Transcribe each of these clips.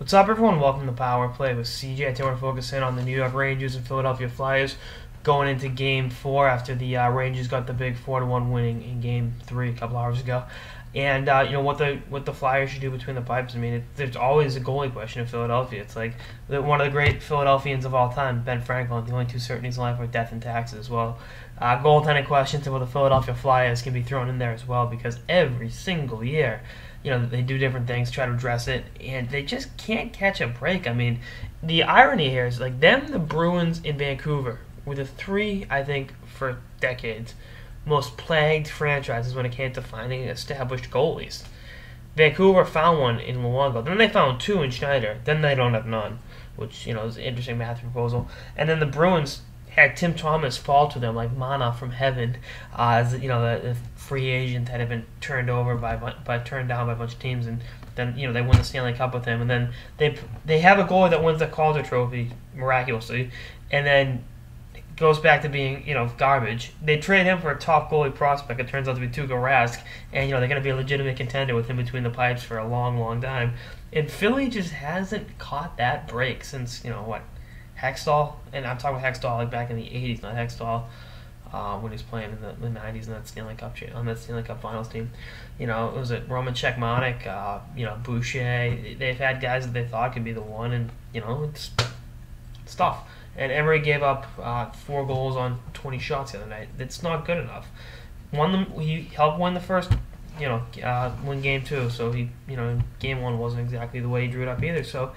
What's up, everyone? Welcome to Power Play with CJ. Today we're focusing on the New York Rangers and Philadelphia Flyers going into Game 4 after the Rangers got the big 4-1 winning in Game 3 a couple hours ago. And what the Flyers should do between the pipes. I mean, there's always a goalie question in Philadelphia. It's like one of the great Philadelphians of all time, Ben Franklin. The only two certainties in life are death and taxes. Well, goaltending questions with the Philadelphia Flyers can be thrown in there as well because every single year, they do different things, try to address it, and they just can't catch a break. I mean, the irony here is like them, the Bruins, in Vancouver were the three, I think, for decades, most plagued franchises when it came to finding established goalies. Vancouver found one in Luongo. Then they found two in Schneider. Then they don't have none, which, is an interesting math proposal. And then the Bruins had Tim Thomas fall to them like manna from heaven, as the free agent that had been turned down by a bunch of teams, and then they win the Stanley Cup with him, and then they have a goalie that wins the Calder Trophy miraculously, and then goes back to being garbage. They trade him for a top goalie prospect. It turns out to be Tuukka Rask, and they're going to be a legitimate contender with him between the pipes for a long, long time. And Philly just hasn't caught that break since Hextall, and I'm talking about Hextall like back in the '80s, not Hextall when he was playing in the '90s in that Stanley Cup on that Stanley Cup Finals team. It was Roman Czechmanek, Boucher. They've had guys that they thought could be the one, and it's tough. And Emery gave up 4 goals on 20 shots the other night. It's not good enough. He helped win the first, win Game 2. So Game 1 wasn't exactly the way he drew it up either. So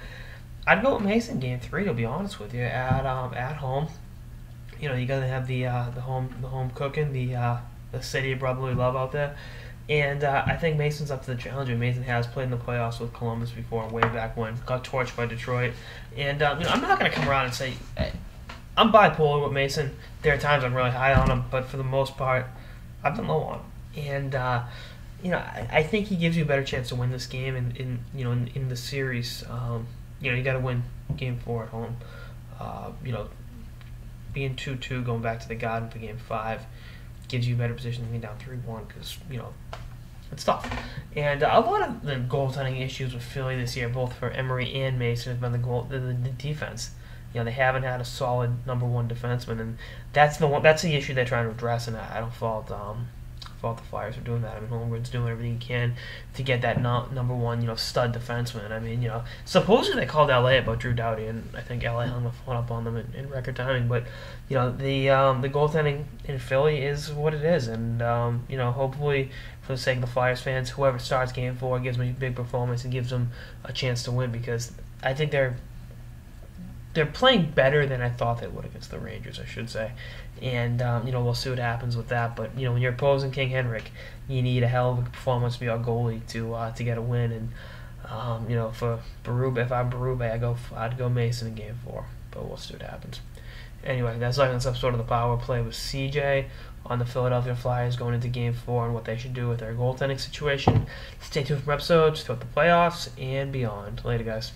I'd go with Mason Game 3. To be honest with you, at home, you got to have the home cooking, the city of brotherly love out there. And I think Mason's up to the challenge. Mason has played in the playoffs with Columbus before, way back when. Got torched by Detroit. And I'm not going to come around and say I'm bipolar with Mason. There are times I'm really high on him, but for the most part, I've been low on him. And I think he gives you a better chance to win this game in the series. You got to win Game 4 at home. Being 2-2, going back to the Garden for Game 5 gives you a better position than being down 3-1 because, it's tough. And a lot of the goaltending issues with Philly this year, both for Emery and Mason, have been the defense. They haven't had a solid number one defenseman, and that's the issue they're trying to address. And I don't fault the Flyers for doing that. I mean, Holmgren's doing everything he can to get that number one, stud defenseman. I mean, supposedly they called LA about Drew Doughty, and I think LA hung the phone up on them in record timing. But the goaltending in Philly is what it is, and hopefully for the sake of the Flyers fans, whoever starts Game 4 gives them a big performance and gives them a chance to win, because I think they're playing better than I thought they would against the Rangers, I should say. And, we'll see what happens with that. But, when you're opposing King Henrik, you need a hell of a performance to be our goalie to get a win. And, for Berube, if I'm Berube, I'd go Mason in Game 4. But we'll see what happens. Anyway, that's like this episode of the Power Play with CJ on the Philadelphia Flyers going into Game 4 and what they should do with their goaltending situation. Stay tuned for episodes throughout the playoffs and beyond. Later, guys.